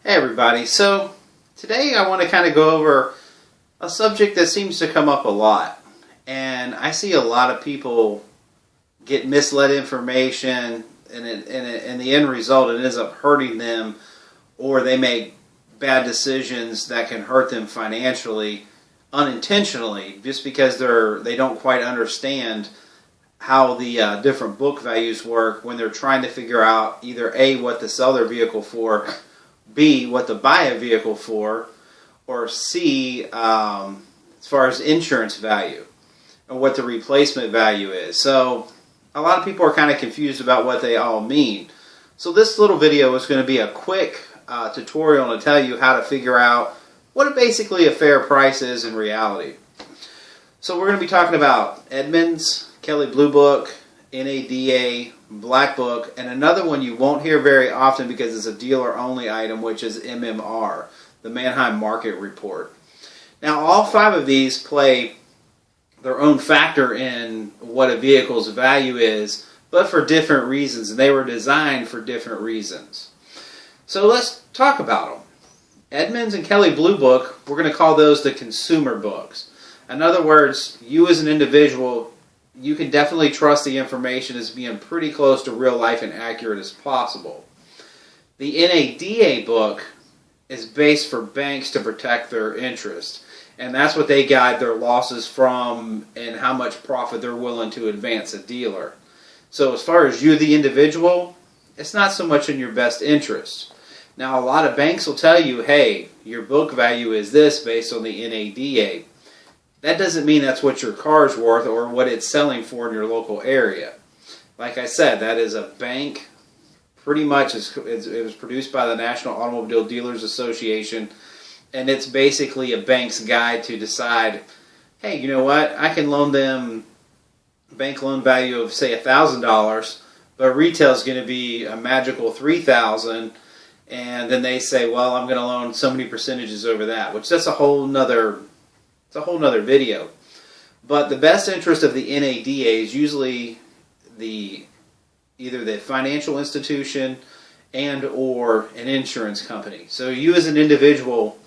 Hey everybody, so today I want to kind of go over a subject that seems to come up a lot, and I see a lot of people get misled information and the end result it ends up hurting them, or they make bad decisions that can hurt them financially unintentionally just because they don't quite understand how the different book values work when they're trying to figure out either A, what to sell their vehicle for, B, what to buy a vehicle for, or C, as far as insurance value, and what the replacement value is. So a lot of people are kind of confused about what they all mean. So this little video is going to be a quick tutorial to tell you how to figure out what basically a fair price is in reality. So we're going to be talking about Edmunds, Kelley Blue Book, N.A.D.A, Black Book, and another one you won't hear very often because it's a dealer-only item, which is MMR, the Manheim Market Report. Now, all five of these play their own factor in what a vehicle's value is, but for different reasons, and they were designed for different reasons. So let's talk about them. Edmunds and Kelley Blue Book, we're going to call those the consumer books. In other words, you as an individual, you can definitely trust the information as being pretty close to real life and accurate as possible. The N.A.D.A book is based for banks to protect their interest, and that's what they guide their losses from and how much profit they're willing to advance a dealer. So as far as you, the individual, it's not so much in your best interest. Now, a lot of banks will tell you, hey, your book value is this based on the N.A.D.A. That doesn't mean that's what your car's worth or what it's selling for in your local area. Like I said, that is a bank. Pretty much it was produced by the National Automobile Dealers Association, and it's basically a bank's guide to decide, hey, you know what, I can loan them a bank loan value of, say, $1,000, but retail is going to be a magical $3,000, and then they say, well, I'm going to loan so many percentages over that, which that's a whole nother video. But the best interest of the N.A.D.A is usually either the financial institution and or an insurance company. So you as an individual,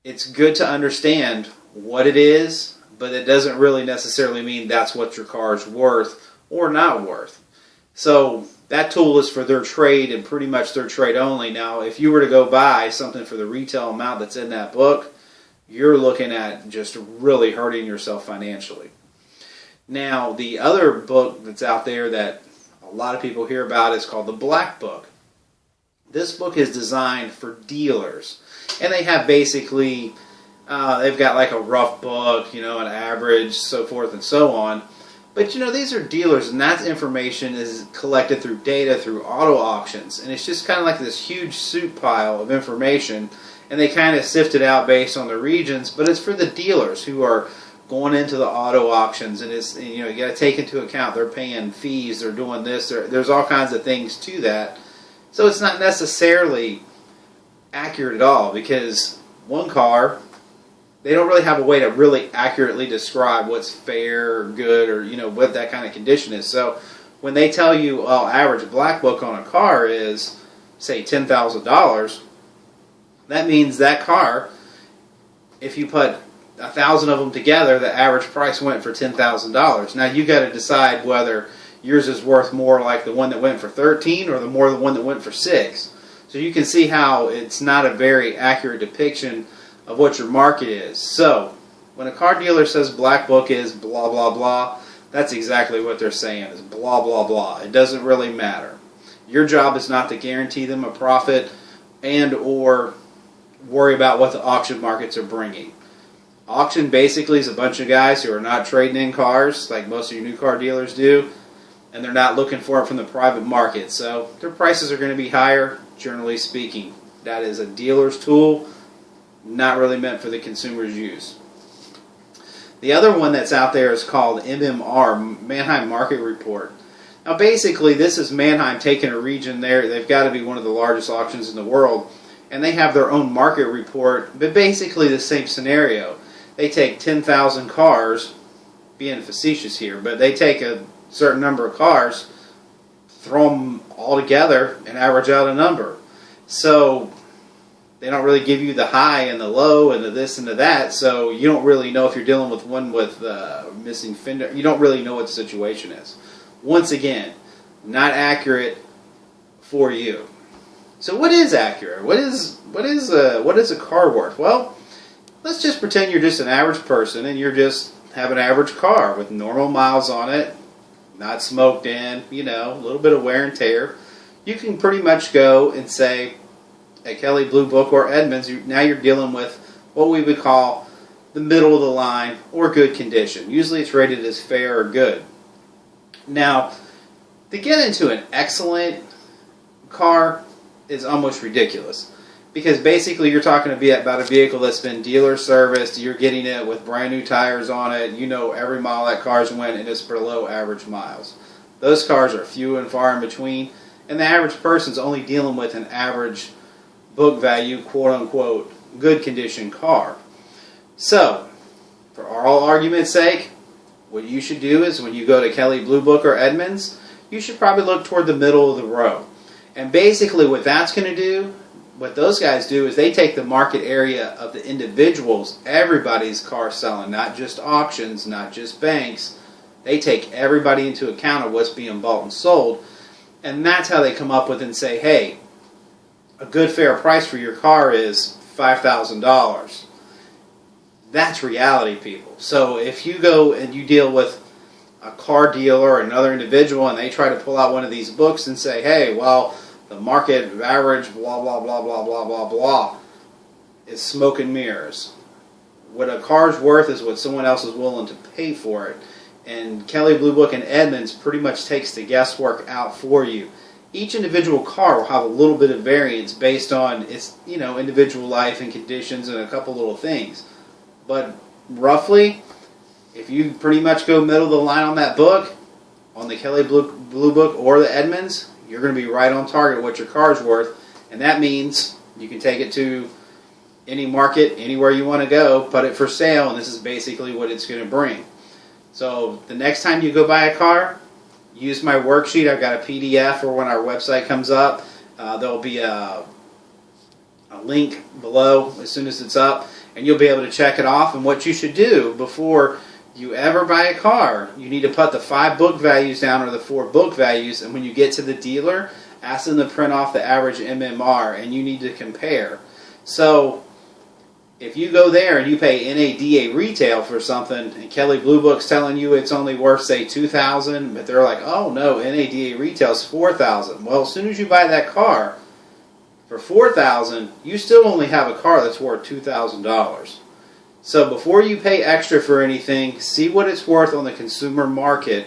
it's good to understand what it is, but it doesn't really necessarily mean that's what your car is worth or not worth. So that tool is for their trade and pretty much their trade only. Now, if you were to go buy something for the retail amount that's in that book, you're looking at just really hurting yourself financially. Now, the other book that's out there that a lot of people hear about is called the Black Book. This book is designed for dealers, and they have basically, they've got like a rough book, an average, so forth and so on. But these are dealers, and that information is collected through data, through auto auctions, and it's just kind of like this huge soup pile of information. And they kind of sift it out based on the regions, but it's for the dealers who are going into the auto auctions, and it's you got to take into account they're paying fees, they're doing this, there's all kinds of things to that. So it's not necessarily accurate at all because one car, they don't really have a way to really accurately describe what's fair or good or what that kind of condition is. So when they tell you, oh, average Black Book on a car is say $10,000. That means that car, if you put 1,000 of them together, the average price went for $10,000. Now you got to decide whether yours is worth more like the one that went for 13 or the one that went for 6. So you can see how it's not a very accurate depiction of what your market is. So when a car dealer says Black Book is blah blah blah, that's exactly what they're saying, is blah blah blah. It doesn't really matter. Your job is not to guarantee them a profit and or worry about what the auction markets are bringing. Auction basically is a bunch of guys who are not trading in cars like most of your new car dealers do, and they're not looking for it from the private market. So their prices are going to be higher, generally speaking. That is a dealer's tool, not really meant for the consumer's use. The other one that's out there is called MMR, Manheim Market Report. Now basically this is Manheim taking a region there. They've got to be one of the largest auctions in the world, and they have their own market report, but basically the same scenario. They take 10,000 cars, being facetious here, but they take a certain number of cars, throw them all together, and average out a number. So They don't really give you the high and the low and the this and the that, so you don't really know if you're dealing with one with missing fender. You don't really know what the situation is. Once again, not accurate for you. So what is accurate? What is a car worth? Well, let's just pretend you're just an average person and you're just have an average car with normal miles on it, not smoked in, you know, a little bit of wear and tear. You can pretty much go and say, at Kelley Blue Book or Edmunds, now you're dealing with what we would call the middle of the line or good condition. Usually it's rated as fair or good. Now, to get into an excellent car is almost ridiculous, because basically you're talking about a vehicle that's been dealer serviced, you're getting it with brand new tires on it, you know every mile that car's went, and it's below average miles. Those cars are few and far in between, and the average person's only dealing with an average book value, quote-unquote, good condition car. So, for all argument's sake, what you should do is when you go to Kelley Blue Book or Edmunds, you should probably look toward the middle of the row. And basically what that's going to do, what those guys do, is they take the market area of the individuals, everybody's car selling, not just auctions, not just banks. They take everybody into account of what's being bought and sold, and that's how they come up with and say, hey, a good fair price for your car is $5,000. That's reality, people. So if you go and you deal with a car dealer or another individual and they try to pull out one of these books and say, hey, well, the market average, blah, blah, blah, blah, blah, blah, blah, is smoke and mirrors. What a car's worth is what someone else is willing to pay for it. And Kelley Blue Book and Edmunds pretty much takes the guesswork out for you. Each individual car will have a little bit of variance based on its, you know, individual life and conditions and a couple little things. But roughly, if you pretty much go middle of the line on that book, on the Kelley Blue Book or the Edmunds, you're going to be right on target what your car's worth. And that means you can take it to any market, anywhere you want to go, put it for sale, and this is basically what it's going to bring. So the next time you go buy a car, use my worksheet. I've got a PDF, or when our website comes up, there'll be a link below as soon as it's up, and you'll be able to check it off. And what you should do before you ever buy a car, you need to put the 5 book values down or the 4 book values, and when you get to the dealer, ask them to print off the average MMR, and you need to compare. So if you go there and you pay N.A.D.A. retail for something, and Kelley Blue Book's telling you it's only worth, say, $2,000, but they're like, oh no, N.A.D.A. retail's $4,000. Well, as soon as you buy that car for $4,000, you still only have a car that's worth $2,000. So before you pay extra for anything, see what it's worth on the consumer market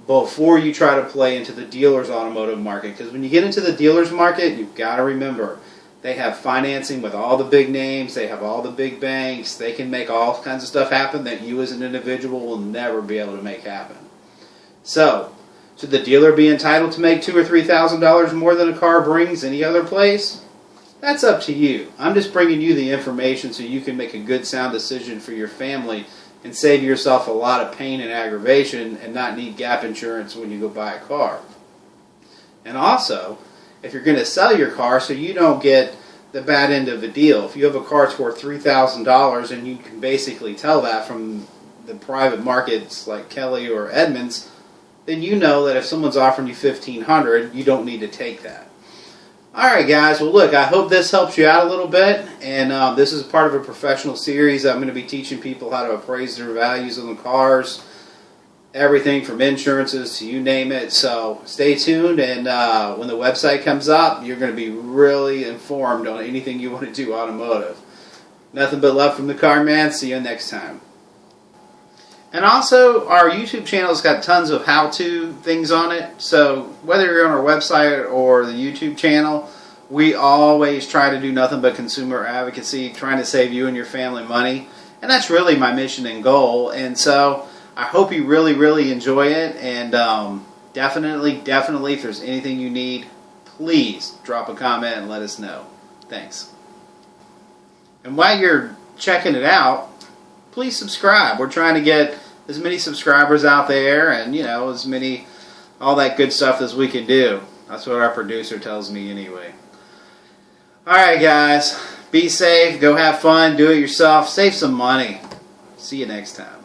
before you try to play into the dealer's automotive market. Because when you get into the dealer's market, you've got to remember, they have financing with all the big names. They have all the big banks. They can make all kinds of stuff happen that you as an individual will never be able to make happen. So, should the dealer be entitled to make $2,000 or $3,000 more than a car brings any other place? That's up to you. I'm just bringing you the information so you can make a good, sound decision for your family and save yourself a lot of pain and aggravation and not need gap insurance when you go buy a car. And also, if you're going to sell your car so you don't get the bad end of the deal, if you have a car that's worth $3,000 and you can basically tell that from the private markets like Kelley or Edmunds, then you know that if someone's offering you $1,500, you don't need to take that. Alright guys, well look, I hope this helps you out a little bit, and this is part of a professional series. I'm going to be teaching people how to appraise their values on the cars, everything from insurances to you name it. So stay tuned, and when the website comes up, you're going to be really informed on anything you want to do automotive. Nothing but love from the Car Man. See you next time. And also, our YouTube channel's got tons of how-to things on it. So whether you're on our website or the YouTube channel, we always try to do nothing but consumer advocacy, trying to save you and your family money. And that's really my mission and goal. And so I hope you really, really enjoy it. And definitely, if there's anything you need, please drop a comment and let us know. Thanks. And while you're checking it out, please subscribe. We're trying to get as many subscribers out there, and you know, as many, all that good stuff as we can do. That's what our producer tells me anyway. Alright guys, Be safe. Go have fun. Do it yourself. Save some money. See you next time.